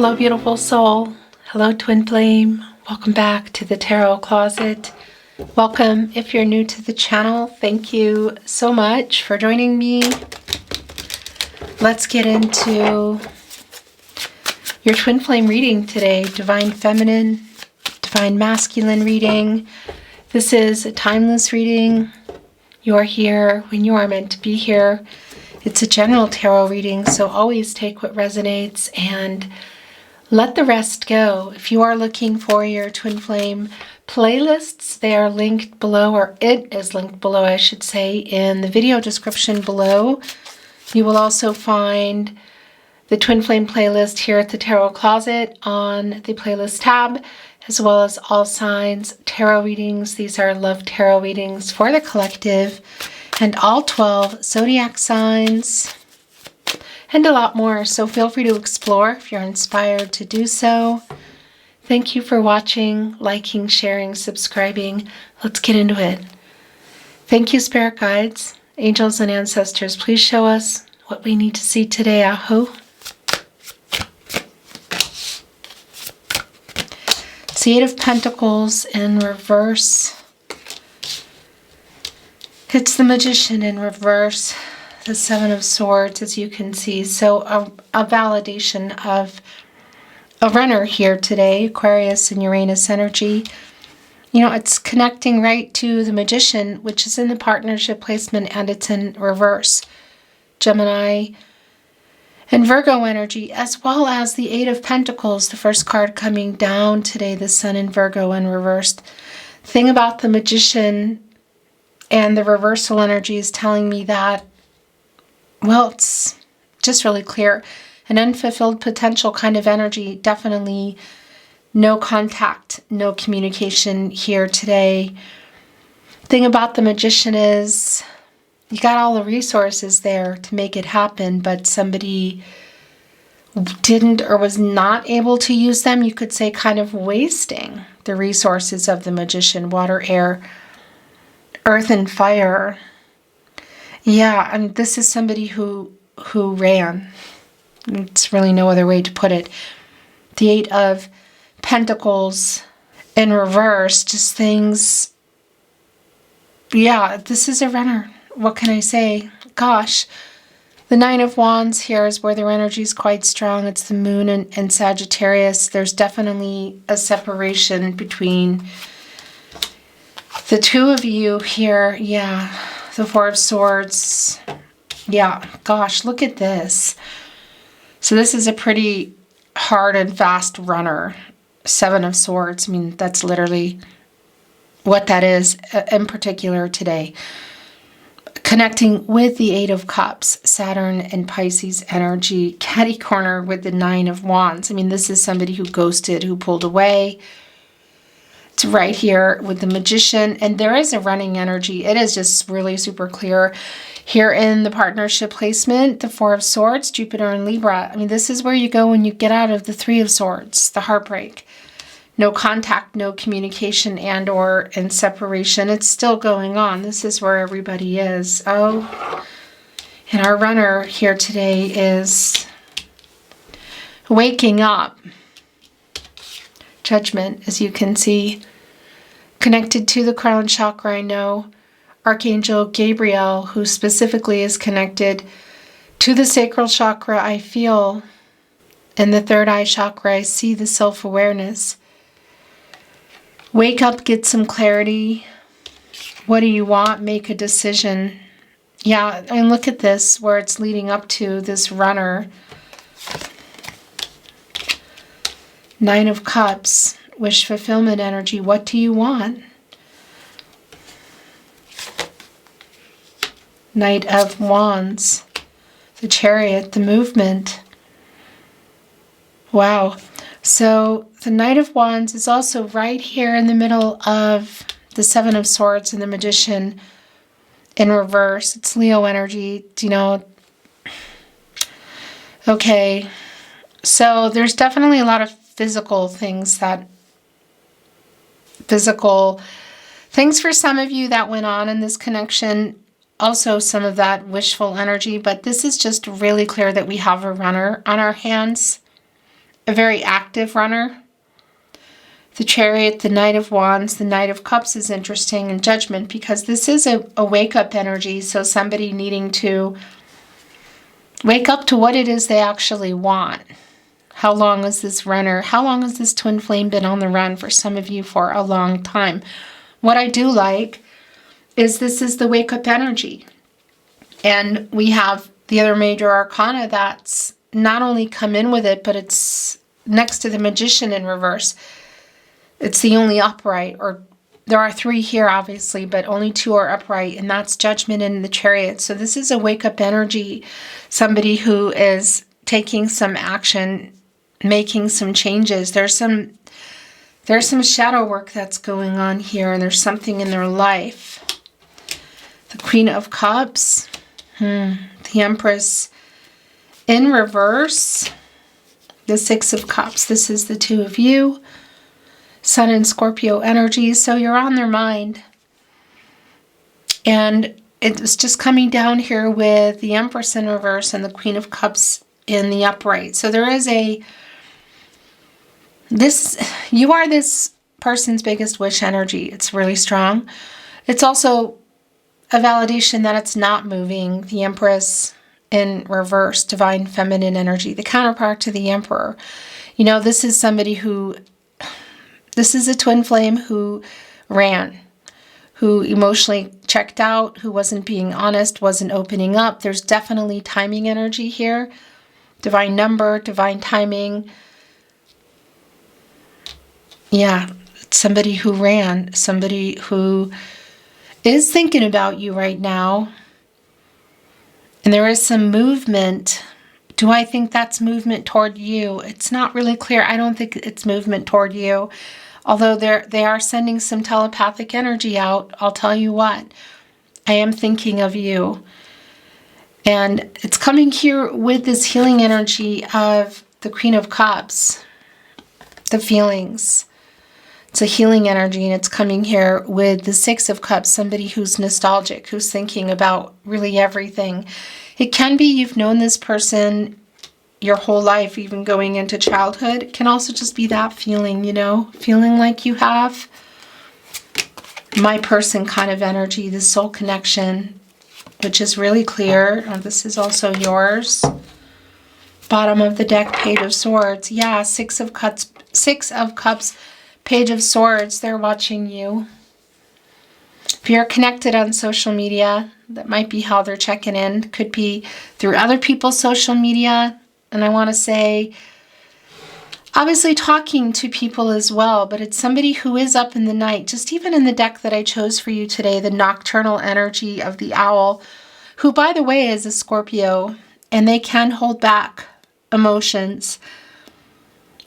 Hello, beautiful soul. Hello, twin flame. Welcome back to the Tarot Closet. Welcome if you're new to the channel. Thank you so much for joining me. Let's get into your twin flame reading today. Divine feminine, divine masculine reading. This is a timeless reading. You're here when you are meant to be here. It's a general tarot reading, so always take what resonates and let the rest go. If you are looking for your twin flame playlists, they are linked below, or it is linked below, I should say, in the video description below. You will also find the twin flame playlist here at the Tarot Closet on the playlist tab, as well as all signs tarot readings. These are love tarot readings for the collective, and all 12 zodiac signs, and a lot more. So feel free to explore if you're inspired to do so. Thank you for watching, liking, sharing, subscribing. Let's get into it. Thank you, spirit guides, angels, and ancestors. Please show us what we need to see today. Aho. It's the Eight of Pentacles in reverse. It's the Magician in reverse. The Seven of Swords, as you can see. So a validation of a runner here today, Aquarius and Uranus energy. You know, it's connecting right to the Magician, which is in the partnership placement, and it's in reverse. Gemini and Virgo energy, as well as the Eight of Pentacles, the first card coming down today, the Sun in Virgo in reversed. Thing about the Magician and the reversal energy is telling me that, well, it's just really clear. An unfulfilled potential kind of energy. Definitely no contact, no communication here today. Thing about the Magician is you got all the resources there to make it happen, but somebody didn't or was not able to use them. You could say kind of wasting the resources of the Magician. Water, air, earth, and fire. Yeah, and this is somebody who ran. It's really no other way to put it. The Eight of Pentacles in reverse, just things. Yeah, this is a runner. What can I say? Gosh, the Nine of Wands here is where their energy is quite strong. It's the Moon and Sagittarius. There's definitely a separation between the two of you here. Yeah. The Four of Swords. Yeah, gosh, look at this. So this is a pretty hard and fast runner. Seven of Swords. I mean, that's literally what that is in particular today. Connecting with the Eight of Cups, Saturn and Pisces energy. Catty corner with the Nine of Wands. I mean, this is somebody who ghosted, who pulled away. It's right here with the Magician, and there is a running energy. It is just really super clear here in the partnership placement. The Four of Swords, Jupiter and Libra. I mean, this is where you go when you get out of the Three of Swords, the heartbreak. No contact, no communication, and or in separation. It's still going on. This is where everybody is. Oh, and our runner here today is waking up. Judgment, as you can see, connected to the crown chakra. I know Archangel Gabriel, who specifically is connected to the sacral chakra. I feel in the third eye chakra, I see the self-awareness. Wake up, get some clarity. What do you want? Make a decision. Yeah, and look at this, where it's leading up to this runner. Nine of Cups, wish fulfillment energy. What do you want? Knight of Wands, the Chariot, the movement. Wow. So the Knight of Wands is also right here in the middle of the Seven of Swords and the Magician in reverse. It's Leo energy, you know. Okay. So there's definitely a lot of physical things for some of you that went on in this connection. Also some of that wishful energy, but this is just really clear that we have a runner on our hands. a very active runner. The Chariot, the Knight of Wands, the Knight of Cups is interesting, and Judgment, because this is a wake-up energy. So somebody needing to wake up to what it is they actually want. How long has this runner, how long has this twin flame been on the run? For some of you, for a long time. What I do like is this is the wake-up energy. And we have the other major arcana that's not only come in with it, but it's next to the Magician in reverse. It's the only upright, or there are 3 here, obviously, but only 2 are upright, and that's Judgment in the Chariot. So this is a wake-up energy, somebody who is taking some action, making some changes. There's some shadow work that's going on here, and there's something in their life. The Queen of Cups, the Empress in reverse, the 6 of Cups. This is the 2 of you. Sun and Scorpio energy, so you're on their mind. And it's just coming down here with the Empress in reverse and the Queen of Cups in the upright. So there is you are this person's biggest wish energy. It's really strong. It's also a validation that it's not moving. The Empress in reverse, divine feminine energy, the counterpart to the Emperor. You know, this is somebody who, this is a twin flame who ran, who emotionally checked out, who wasn't being honest, wasn't opening up. There's definitely timing energy here. Divine number, divine timing. Yeah, somebody who ran, somebody who is thinking about you right now. And there is some movement. Do I think that's movement toward you? It's not really clear. I don't think it's movement toward you. Although they are sending some telepathic energy out, I'll tell you what, I am thinking of you. And it's coming here with this healing energy of the Queen of Cups, the feelings. It's a healing energy, and it's coming here with the 6 of Cups, somebody who's nostalgic, who's thinking about really everything. It can be you've known this person your whole life, even going into childhood. It can also just be that feeling, you know, feeling like you have my person kind of energy, the soul connection, which is really clear. Oh, this is also yours. Bottom of the deck, Page of Swords. Yeah, 6 of Cups, Page of Swords. They're watching you. If you're connected on social media, that might be how they're checking in. Could be through other people's social media. And I want to say, obviously talking to people as well, but it's somebody who is up in the night. Just even in the deck that I chose for you today, the nocturnal energy of the owl, who, by the way, is a Scorpio, and they can hold back emotions.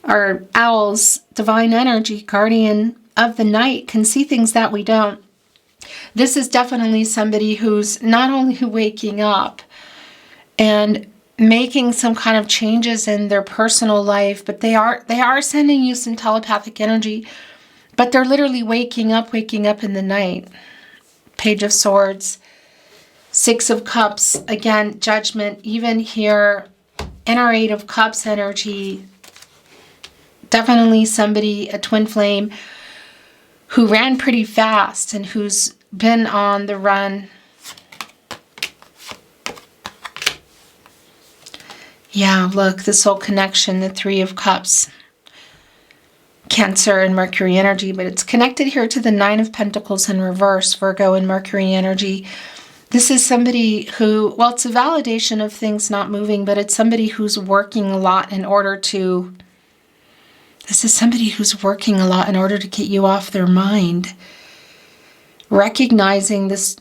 Our owls, divine energy, guardian of the night, can see things that we don't. This is definitely somebody who's not only waking up and making some kind of changes in their personal life, but they are sending you some telepathic energy, but they're literally waking up in the night. Page of Swords, 6 of Cups, again, Judgment, even here, in our 8 of Cups energy, definitely somebody, a twin flame, who ran pretty fast and who's been on the run. Yeah, look, the soul connection, the 3 of Cups, Cancer and Mercury energy, but it's connected here to the 9 of Pentacles in reverse, Virgo and Mercury energy. This is somebody who, well, it's a validation of things not moving, but it's somebody who's working a lot in order to, this is somebody who's working a lot in order to get you off their mind. Recognizing this,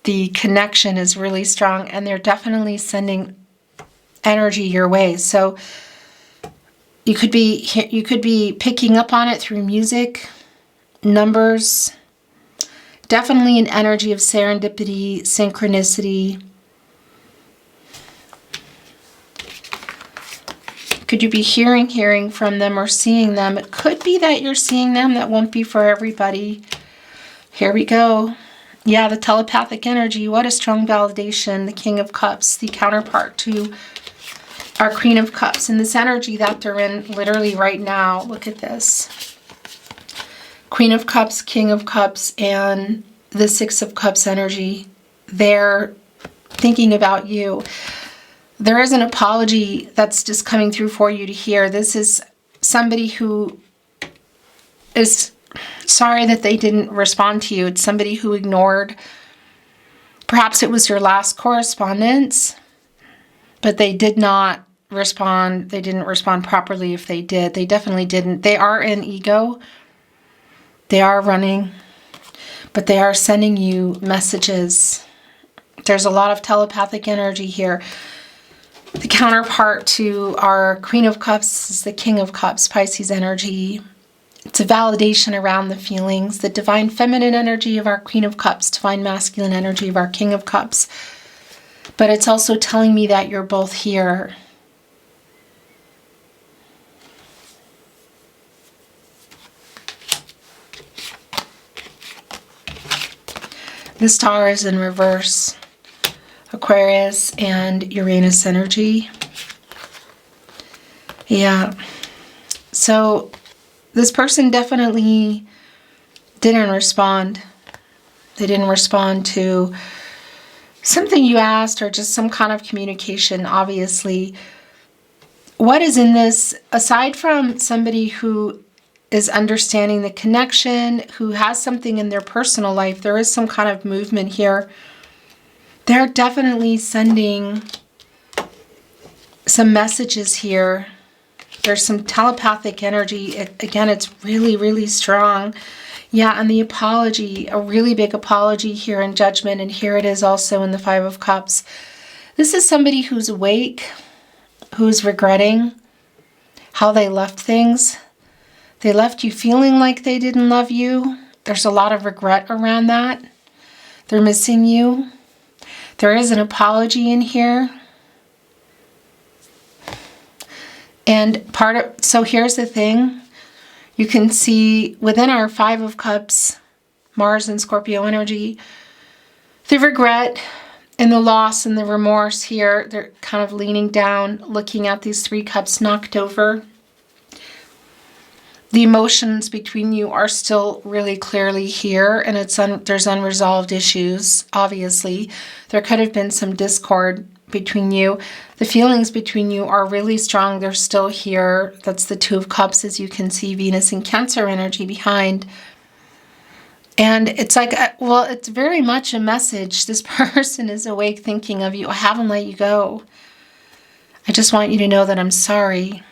the connection is really strong, and they're definitely sending energy your way. So you could be picking up on it through music, numbers, definitely an energy of serendipity, synchronicity. Could you be hearing from them or seeing them? It could be that you're seeing them. That won't be for everybody. Here we go. Yeah, the telepathic energy. What a strong validation. The King of Cups, the counterpart to our Queen of Cups and this energy that they're in literally right now. Look at this. Queen of Cups, King of Cups, and the Six of Cups energy. They're thinking about you. There is an apology that's just coming through for you to hear. This is somebody who is sorry that they didn't respond to you. It's somebody who ignored. Perhaps it was your last correspondence, but they did not respond. They didn't respond properly if they did. They definitely didn't. They are in ego. They are running, but they are sending you messages. There's a lot of telepathic energy here. The counterpart to our Queen of Cups is the King of Cups, Pisces energy. It's a validation around the feelings, the divine feminine energy of our Queen of Cups, divine masculine energy of our King of Cups. But it's also telling me that you're both here. The star is in reverse. Aquarius and Uranus energy. Yeah. So this person definitely didn't respond. They didn't respond to something you asked or just some kind of communication, obviously. What is in this, aside from somebody who is understanding the connection, who has something in their personal life, there is some kind of movement here. They're definitely sending some messages here. There's some telepathic energy. Again, it's really, really strong. Yeah, and the apology, a really big apology here in Judgment, and here it is also in the Five of Cups. This is somebody who's awake, who's regretting how they left things. They left you feeling like they didn't love you. There's a lot of regret around that. They're missing you. There is an apology in here. And so here's the thing. You can see within our Five of Cups, Mars and Scorpio energy, the regret and the loss and the remorse here. They're kind of leaning down, looking at these three cups knocked over. The emotions between you are still really clearly here, and there's unresolved issues, obviously. There could have been some discord between you. The feelings between you are really strong. They're still here. That's the Two of Cups, as you can see, Venus and Cancer energy behind. And it's like, well, it's very much a message. This person is awake thinking of you. I haven't let you go. I just want you to know that I'm sorry.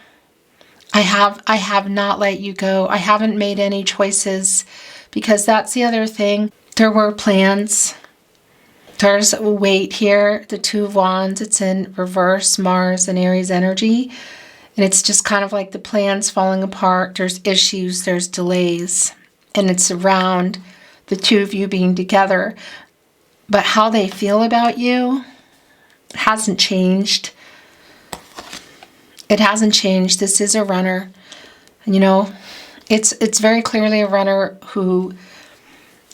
I have not let you go. I haven't made any choices, because that's the other thing. There were plans. There's a weight here, the Two of Wands. It's in reverse, Mars and Aries energy. And it's just kind of like the plans falling apart. There's issues, there's delays. And it's around the two of you being together. But how they feel about you hasn't changed. It hasn't changed. This is a runner. You know, it's very clearly a runner who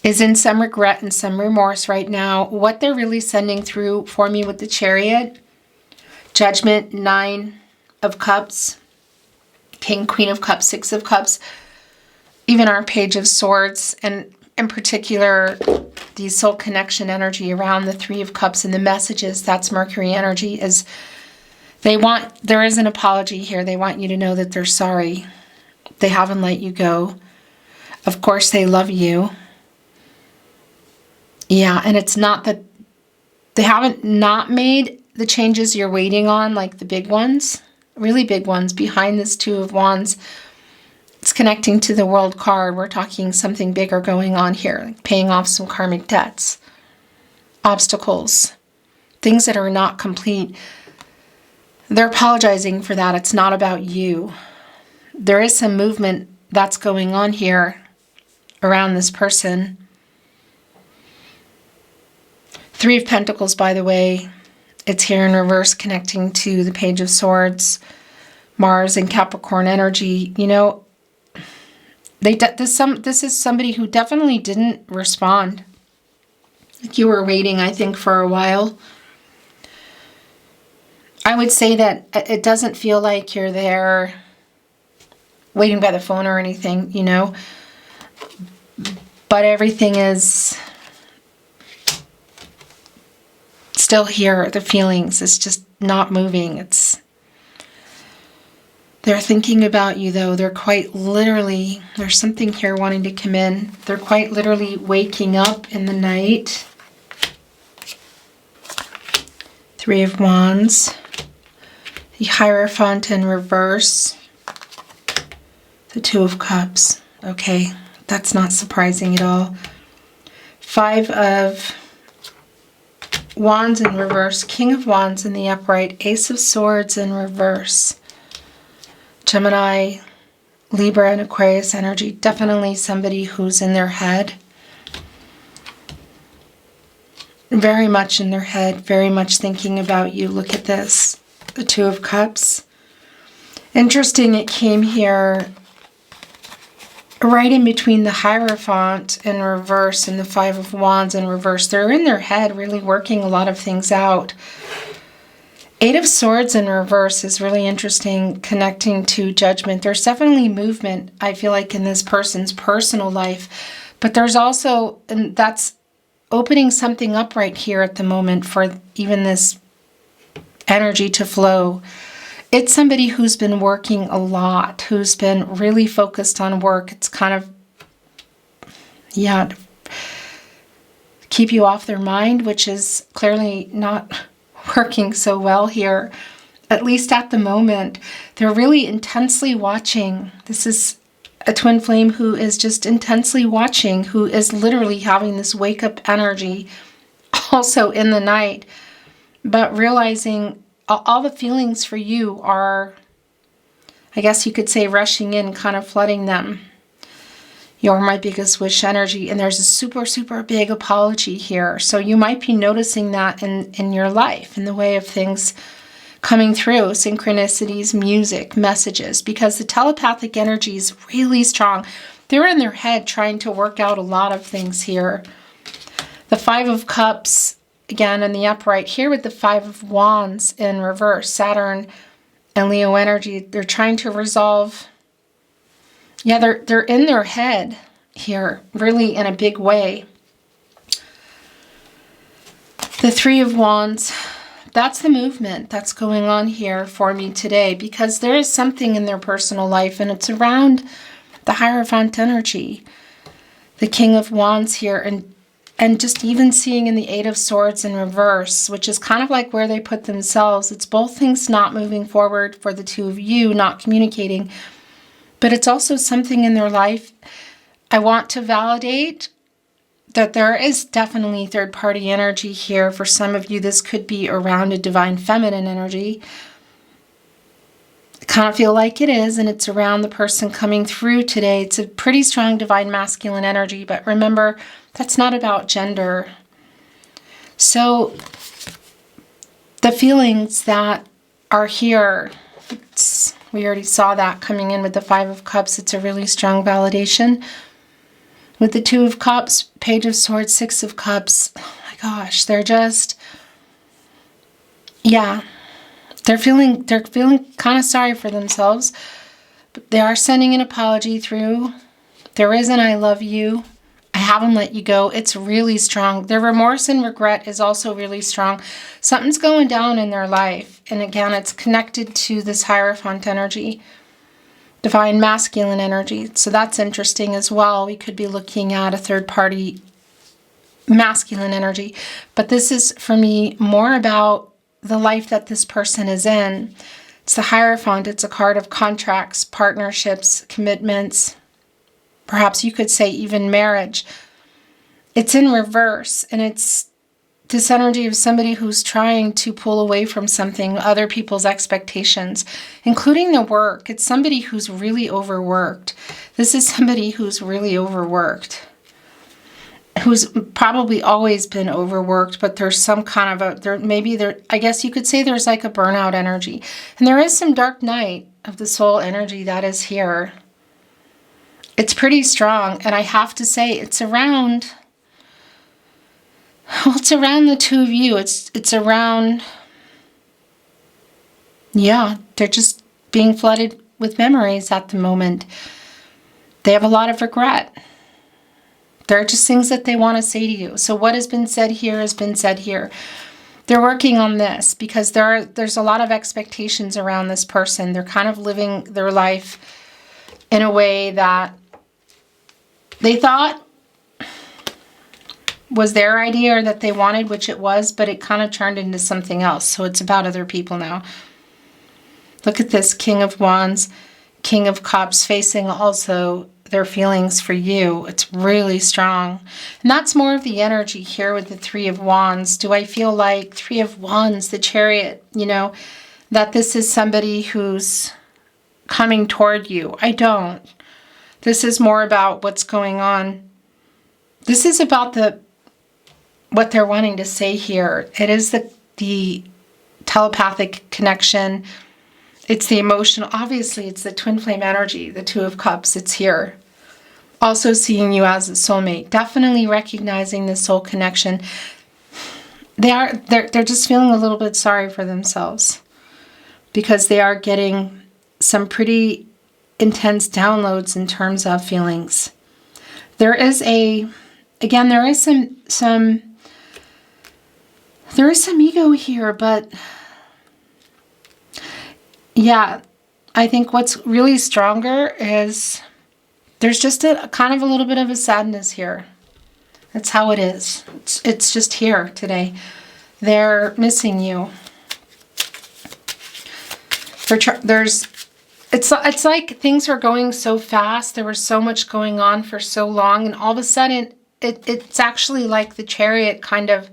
is in some regret and some remorse right now. What they're really sending through for me with the Chariot, Judgment, Nine of Cups, King, Queen of Cups, Six of Cups, even our Page of Swords, and in particular, the soul connection energy around the Three of Cups and the messages, that's Mercury energy, is there is an apology here. They want you to know that they're sorry. They haven't let you go. Of course, they love you. Yeah, and it's not that they haven't not made the changes you're waiting on, like the big ones, really big ones behind this Two of Wands. It's connecting to the World card. We're talking something bigger going on here, like paying off some karmic debts, obstacles, things that are not complete. They're apologizing for that. It's not about you. There is some movement that's going on here around this person. Three of Pentacles, by the way, it's here in reverse, connecting to the Page of Swords, Mars and Capricorn energy. You know, this is somebody who definitely didn't respond. Like you were waiting, I think, for a while. I would say that it doesn't feel like you're there waiting by the phone or anything, you know, but everything is still here. The feelings, it's just not moving. They're thinking about you, though. They're quite literally, there's something here wanting to come in. They're quite literally waking up in the night. Three of Wands. The Hierophant in reverse. The Two of Cups. Okay, that's not surprising at all. Five of Wands in reverse. King of Wands in the upright. Ace of Swords in reverse. Gemini, Libra, and Aquarius energy. Definitely somebody who's in their head. Very much in their head. Very much thinking about you. Look at this. The Two of Cups. Interesting, it came here right in between the Hierophant in reverse and the Five of Wands in reverse. They're in their head really working a lot of things out. Eight of Swords in reverse is really interesting, connecting to Judgment. There's definitely movement, I feel like, in this person's personal life. But there's also, and that's opening something up right here at the moment for even this energy to flow. It's somebody who's been working a lot, who's been really focused on work. It's kind of, yeah, keep you off their mind, which is clearly not working so well here, at least at the moment. They're really intensely watching. This is a twin flame who is just intensely watching, who is literally having this wake-up energy also in the night, but realizing all the feelings for you are, I guess you could say, rushing in, kind of flooding them. You're my biggest wish energy, and there's a super, super big apology here. So you might be noticing that in your life, in the way of things coming through, synchronicities, music, messages, because the telepathic energy is really strong. They're in their head trying to work out a lot of things here. The Five of Cups, again, in the upright here with the Five of Wands in reverse, Saturn and Leo energy. They're trying to resolve. Yeah, they're in their head here, really in a big way. The Three of Wands, that's the movement that's going on here for me today, because there is something in their personal life, and it's around the Hierophant energy. The King of Wands here, and just even seeing in the Eight of Swords in reverse, which is kind of like where they put themselves. It's both things not moving forward for the two of you, not communicating, but it's also something in their life. I want to validate that there is definitely third-party energy here. For some of you, this could be around a divine feminine energy. I kind of feel like it is, and it's around the person coming through today. It's a pretty strong divine masculine energy, but remember, that's not about gender. So the feelings that are here, we already saw that coming in with the Five of Cups. It's a really strong validation. With the Two of Cups, Page of Swords, Six of Cups, oh my gosh, they're just, yeah, they're feeling kind of sorry for themselves, but they are sending an apology through. There is an I love you. I haven't let you go. It's really strong. Their remorse and regret is also really strong. Something's going down in their life. And again, it's connected to this Hierophant energy, divine masculine energy. So that's interesting as well. We could be looking at a third party masculine energy. But this is, for me, more about the life that this person is in. It's the Hierophant. It's a card of contracts, partnerships, commitments. Perhaps you could say even marriage. It's in reverse, and it's this energy of somebody who's trying to pull away from something, other people's expectations, including the work. It's somebody who's really overworked. This is somebody who's really overworked, who's probably always been overworked, but there's some kind of I guess you could say there's like a burnout energy. And there is some dark night of the soul energy that is here. It's pretty strong, and I have to say it's around the two of you. It's around Yeah, they're just being flooded with memories at the moment. They have a lot of regret. There are just things that they want to say to you. So what has been said here has been said here. They're working on this because there's a lot of expectations around this person. They're kind of living their life in a way that they thought was their idea or that they wanted, which it was, but it kind of turned into something else. So it's about other people now. Look at this King of Wands, King of Cups, facing also their feelings for you. It's really strong. And that's more of the energy here with the Three of Wands. Do I feel like Three of Wands, the Chariot, you know, that this is somebody who's coming toward you? I don't. This is more about what's going on. This is about what they're wanting to say here. It is the telepathic connection. It's the emotional. Obviously, it's the twin flame energy, the Two of Cups. It's here. Also seeing you as a soulmate. Definitely recognizing the soul connection. They're just feeling a little bit sorry for themselves because they are getting some pretty intense downloads in terms of feelings. There is some ego here, but yeah, I think what's really stronger is there's just a kind of a little bit of a sadness here. That's how it is. It's just here today. They're missing you. It's like things are going so fast. There was so much going on for so long, and all of a sudden, it's actually like the Chariot kind of,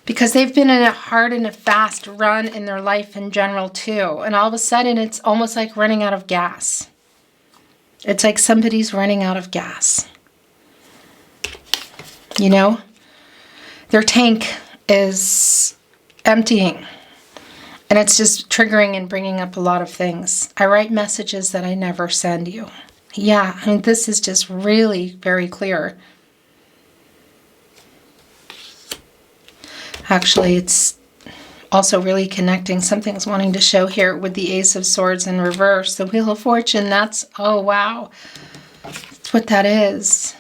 because they've been in a hard and a fast run in their life in general too, and all of a sudden, it's almost like running out of gas. It's like somebody's running out of gas. You know? Their tank is emptying. And it's just triggering and bringing up a lot of things. I write messages that I never send you. Yeah, I mean, this is just really very clear. Actually, it's also really connecting. Something's wanting to show here with the Ace of Swords in reverse. The Wheel of Fortune, oh wow. That's what that is.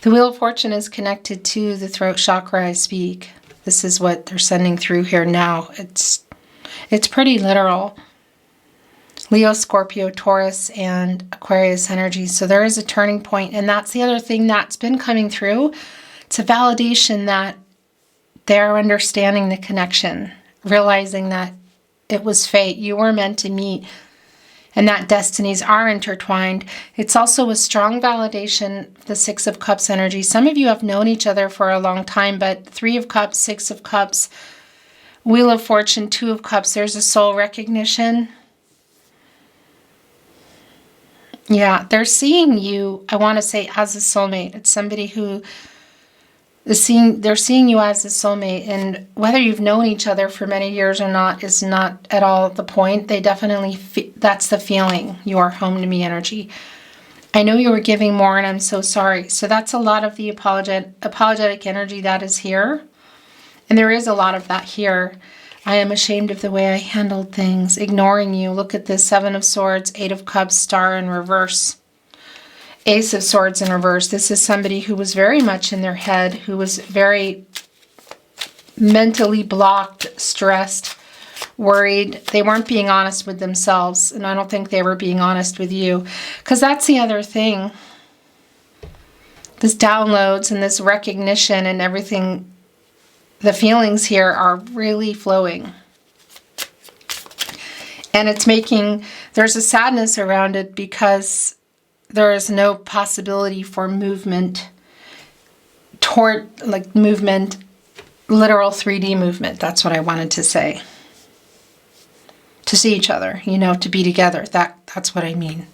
The Wheel of Fortune is connected to the throat chakra I speak. This is what they're sending through here now. It's pretty literal. Leo, Scorpio, Taurus, and Aquarius energy. So there is a turning point, and that's the other thing that's been coming through. It's a validation that they're understanding the connection, realizing that it was fate. You were meant to meet, and that destinies are intertwined. It's also a strong validation, the Six of Cups energy. Some of you have known each other for a long time, but Three of Cups, Six of Cups, Wheel of Fortune, Two of Cups, there's a soul recognition. Yeah, they're seeing you, I want to say, as a soulmate. It's somebody who they're seeing you as a soulmate, and whether you've known each other for many years or not is not at all the point. They definitely, that's the feeling, you are home to me energy. I know you were giving more and I'm so sorry. So that's a lot of the apologetic energy that is here. And there is a lot of that here. I am ashamed of the way I handled things, ignoring you. Look at this, Seven of Swords, Eight of Cups, Star in reverse. Ace of Swords in reverse. This is somebody who was very much in their head, who was very mentally blocked, stressed, worried. They weren't being honest with themselves, and I don't think they were being honest with you, because that's the other thing. This downloads and this recognition and everything, the feelings here are really flowing. And it's making, there's a sadness around it because there is no possibility for movement toward, like movement, literal 3D movement. That's what I wanted to say. To see each other, you know, to be together. That's what I mean.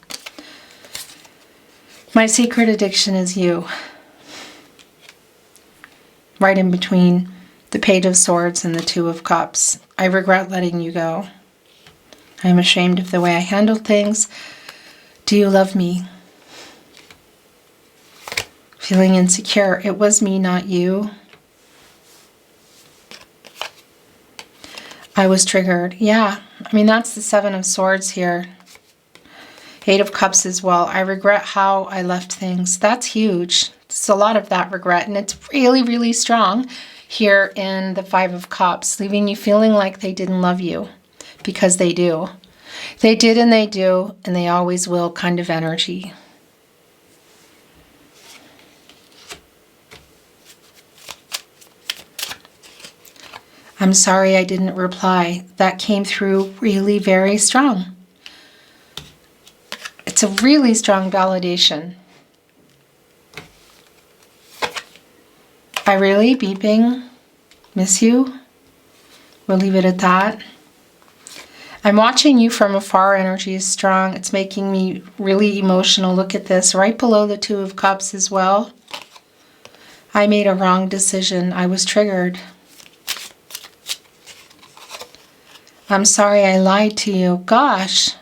My secret addiction is you. Right in between the Page of Swords and the Two of Cups. I regret letting you go. I'm ashamed of the way I handled things. Do you love me? Feeling insecure. It was me, not you. I was triggered. Yeah. I mean, that's the Seven of Swords here. Eight of Cups as well. I regret how I left things. That's huge. It's a lot of that regret. And it's really, really strong here in the Five of Cups, leaving you feeling like they didn't love you, because they do. They did and they do, and they always will kind of energy. I'm sorry I didn't reply. That came through really very strong. It's a really strong validation. I really, beeping, miss you. We'll leave it at that. I'm watching you from afar. Energy is strong. It's making me really emotional. Look at this. Right below the Two of Cups as well. I made a wrong decision. I was triggered. I'm sorry I lied to you. Gosh.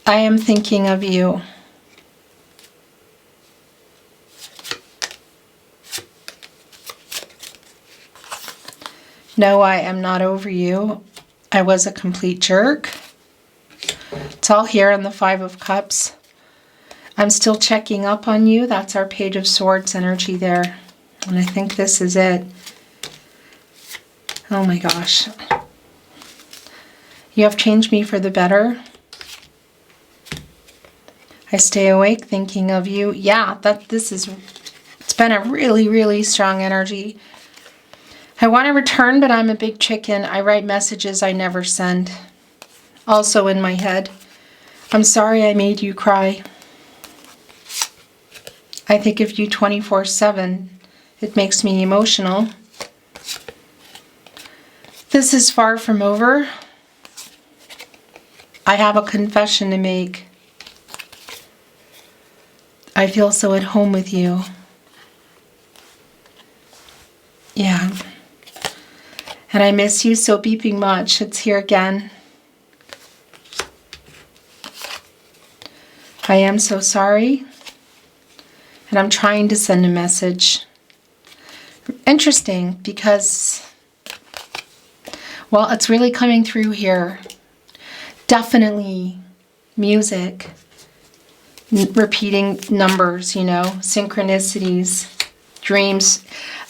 I am thinking of you. No, I am not over you. I was a complete jerk. It's all here in the Five of Cups. I'm still checking up on you. That's our Page of Swords energy there. And I think this is it. Oh my gosh. You have changed me for the better. I stay awake thinking of you. Yeah, it's been a really, really strong energy. I want to return, but I'm a big chicken. I write messages I never send. Also in my head. I'm sorry I made you cry. I think of you 24/7. It makes me emotional. This is far from over. I have a confession to make. I feel so at home with you. Yeah. And I miss you so beeping much. It's here again. I am so sorry. And I'm trying to send a message. Interesting, because, well, it's really coming through here. Definitely music. Repeating numbers, you know, synchronicities, dreams.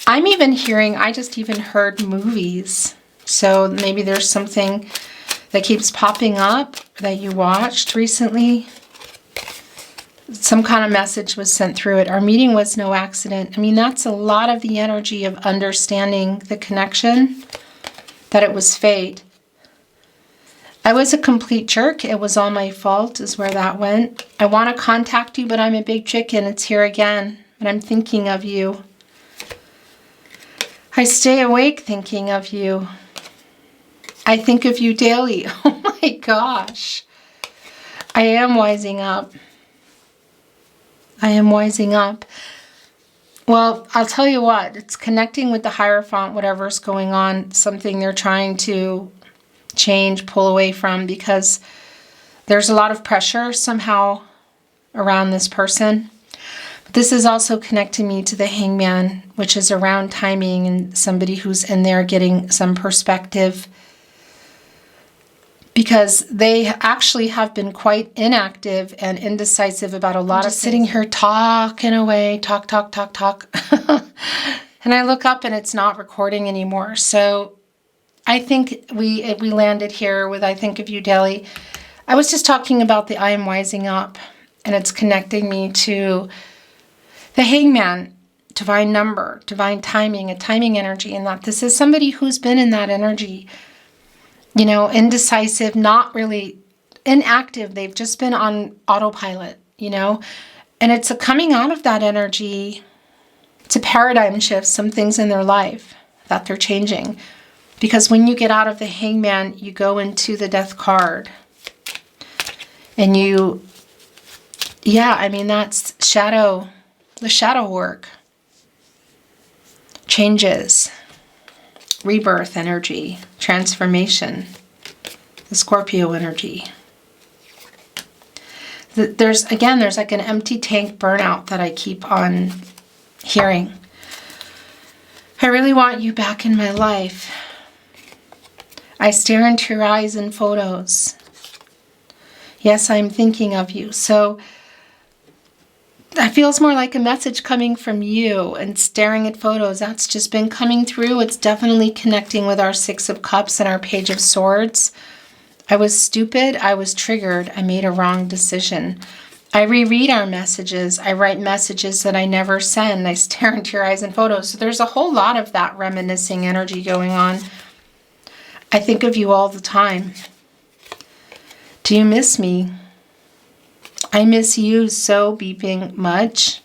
I'm even hearing, I just even heard movies. So maybe there's something that keeps popping up that you watched recently. Some kind of message was sent through it. Our meeting was no accident. I mean, that's a lot of the energy of understanding the connection, that it was fate. I was a complete jerk. It was all my fault is where that went. I want to contact you, but I'm a big chicken. It's here again. And I'm thinking of you. I stay awake thinking of you. I think of you daily. Oh my gosh. I am wising up. I am wising up. Well, I'll tell you what. It's connecting with the Hierophant, whatever's going on. Something they're trying to change, pull away from, because there's a lot of pressure somehow around this person. But this is also connecting me to the Hangman, which is around timing and somebody who's in there getting some perspective, because they actually have been quite inactive and indecisive about a lot of sitting here talking away, talk. And I look up and it's not recording anymore. So I think we landed here with I think of you daily. I was just talking about the I am wising up, and it's connecting me to the Hangman, divine number, divine timing, a timing energy, and that this is somebody who's been in that energy, you know, indecisive, not really inactive. They've just been on autopilot, you know, and it's a coming out of that energy. It's a paradigm shift, some things in their life that they're changing. Because when you get out of the Hangman, you go into the Death card. And I mean, that's shadow, the shadow work. Changes, rebirth energy, transformation, the Scorpio energy. There's like an empty tank burnout that I keep on hearing. I really want you back in my life. I stare into your eyes in photos. Yes, I'm thinking of you. So that feels more like a message coming from you, and staring at photos. That's just been coming through. It's definitely connecting with our Six of Cups and our Page of Swords. I was stupid. I was triggered. I made a wrong decision. I reread our messages. I write messages that I never send. I stare into your eyes in photos. So there's a whole lot of that reminiscing energy going on. I think of you all the time. Do you miss me? I miss you so beeping much.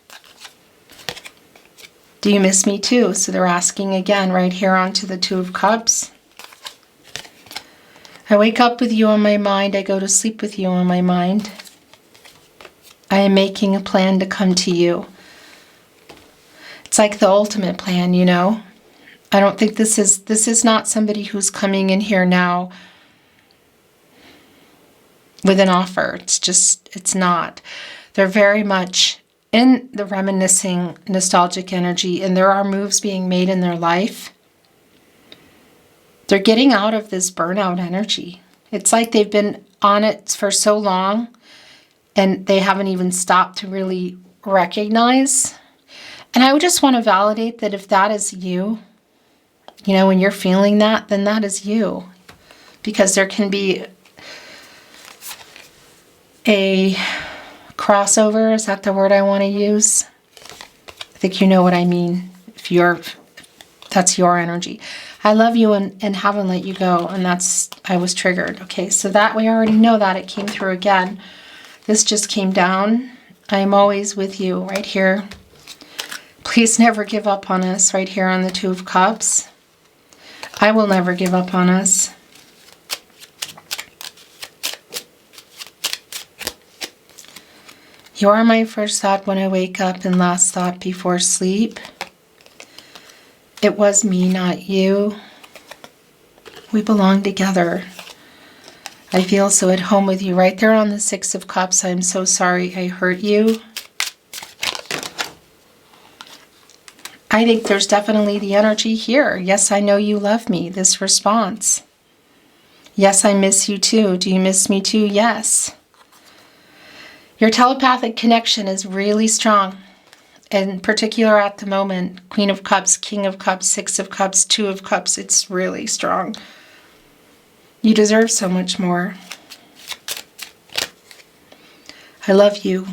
Do you miss me too? So they're asking again right here onto the Two of Cups. I wake up with you on my mind. I go to sleep with you on my mind. I am making a plan to come to you. It's like the ultimate plan, you know. I don't think this is not somebody who's coming in here now with an offer. It's not. They're very much in the reminiscing, nostalgic energy, and there are moves being made in their life. They're getting out of this burnout energy. It's like they've been on it for so long, and they haven't even stopped to really recognize. And I would just want to validate that if that is you, you know, when you're feeling that, then that is you. Because there can be a crossover. Is that the word I want to use? I think you know what I mean. That's your energy. I love you and haven't let you go. And I was triggered. Okay, so that we already know that. It came through again. This just came down. I am always with you right here. Please never give up on us right here on the Two of Cups. I will never give up on us. You are my first thought when I wake up and last thought before sleep. It was me, not you. We belong together. I feel so at home with you. Right there on the Six of Cups. I'm so sorry I hurt you. I think there's definitely the energy here. Yes, I know you love me. This response. Yes, I miss you too. Do you miss me too? Yes. Your telepathic connection is really strong. In particular at the moment. Queen of Cups, King of Cups, Six of Cups, Two of Cups. It's really strong. You deserve so much more. I love you.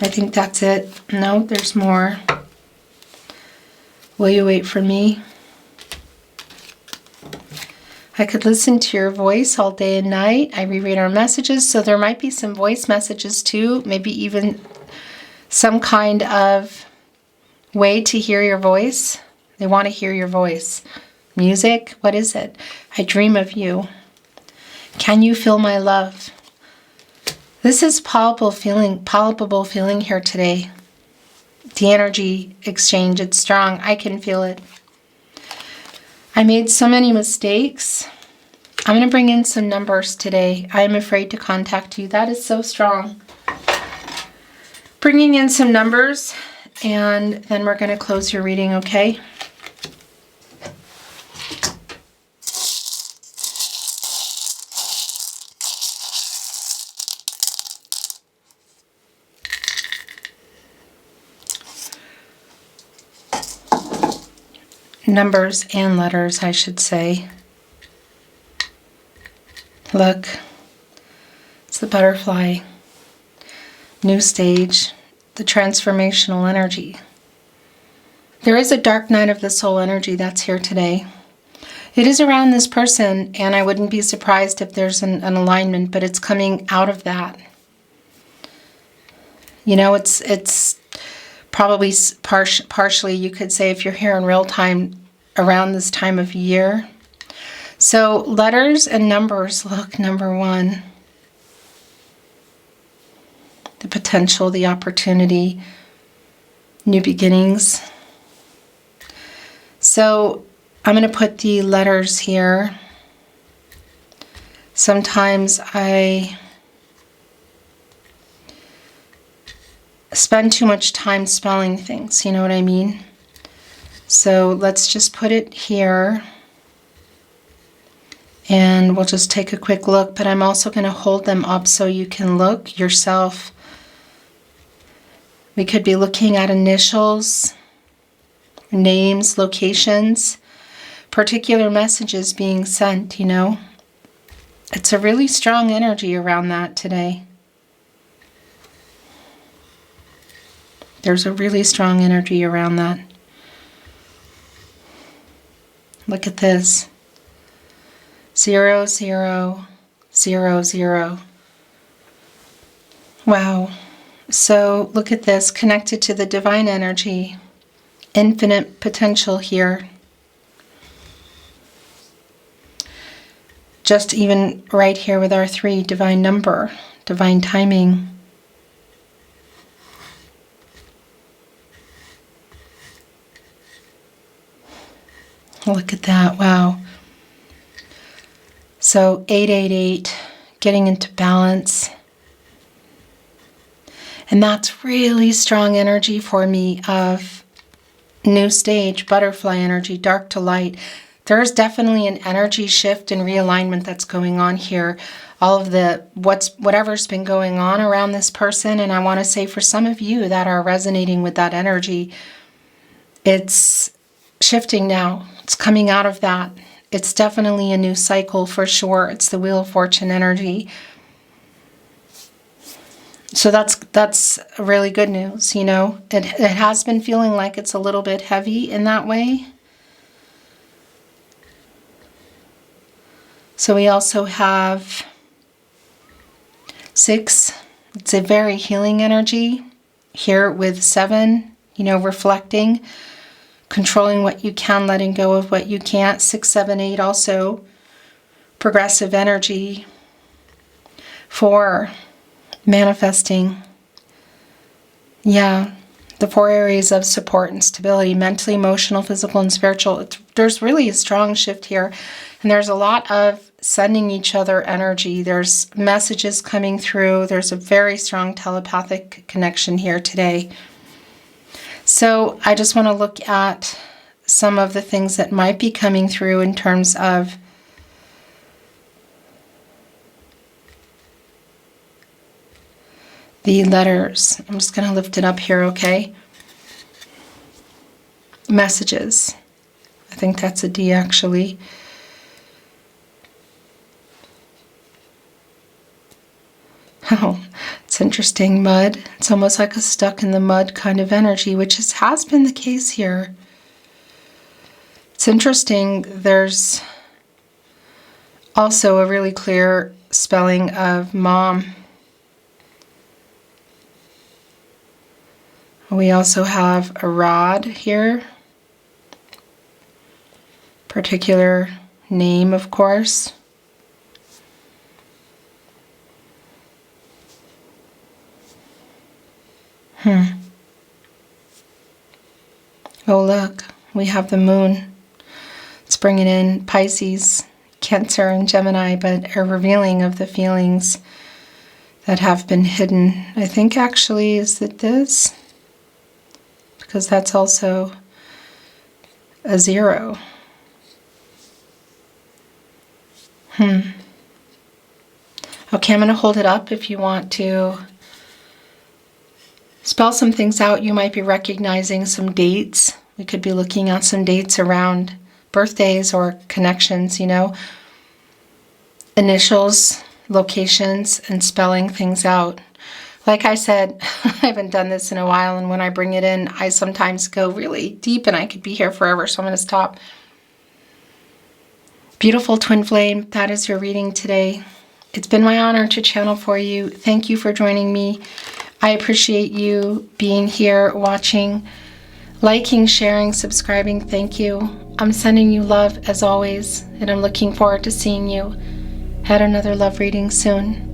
I think that's it. No, there's more. Will you wait for me? I could listen to your voice all day and night. I reread our messages, so there might be some voice messages too. Maybe even some kind of way to hear your voice. They want to hear your voice. Music? What is it? I dream of you. Can you feel my love? This is palpable feeling here today. The energy exchange, it's strong. I can feel it. I made so many mistakes. I'm going to bring in some numbers today. I am afraid to contact you. That is so strong. Bringing in some numbers, and then we're going to close your reading, okay? Numbers and letters, I should say. Look, it's the butterfly, new stage, the transformational energy. There is a dark night of the soul energy that's here today. It is around this person, and I wouldn't be surprised if there's an alignment, but it's coming out of that. You know, it's probably partially, you could say, if you're here in real time, around this time of year. So letters and numbers, look, number 1. The potential, the opportunity, new beginnings. So I'm going to put the letters here. Sometimes I spend too much time spelling things, you know what I mean? So let's just put it here. And we'll just take a quick look, but I'm also going to hold them up so you can look yourself. We could be looking at initials, names, locations, particular messages being sent, you know. It's a really strong energy around that today. There's a really strong energy around that. Look at this. 0, 0, 0, 0. Wow. So look at this, connected to the divine energy. Infinite potential here. Just even right here with our 3, divine number, divine timing. Look at that, wow. So 888, getting into balance. And that's really strong energy for me of new stage, butterfly energy, dark to light. There's definitely an energy shift and realignment that's going on here. All of the whatever's been going on around this person, and I want to say for some of you that are resonating with that energy, it's shifting now. It's coming out of that. It's definitely a new cycle for sure. It's the Wheel of Fortune energy. So that's really good news, you know. It has been feeling like it's a little bit heavy in that way. So we also have 6. It's a very healing energy here with 7, you know, reflecting, controlling what you can, letting go of what you can't. 6, 7, 8 also progressive energy. 4, manifesting. Yeah, the 4 areas of support and stability, mentally, emotional, physical, and spiritual. There's really a strong shift here. And there's a lot of sending each other energy. There's messages coming through. There's a very strong telepathic connection here today. So I just want to look at some of the things that might be coming through in terms of the letters. I'm just going to lift it up here, okay? Messages. I think that's a D actually. Oh, it's interesting. Mud. It's almost like a stuck in the mud kind of energy, which has been the case here. It's interesting. There's also a really clear spelling of mom. We also have a rod here. Particular name, of course. Oh, look, we have the moon. It's bringing in Pisces, Cancer, and Gemini, but a revealing of the feelings that have been hidden. I think actually, is it this? Because that's also a 0. Okay, I'm going to hold it up if you want to spell some things out. You might be recognizing some dates. We could be looking at some dates around birthdays or connections, you know. Initials, locations, and spelling things out. Like I said, I haven't done this in a while, and when I bring it in, I sometimes go really deep, and I could be here forever, so I'm going to stop. Beautiful twin flame, that is your reading today. It's been my honor to channel for you. Thank you for joining me. I appreciate you being here, watching, liking, sharing, subscribing. Thank you. I'm sending you love as always, and I'm looking forward to seeing you at another love reading soon.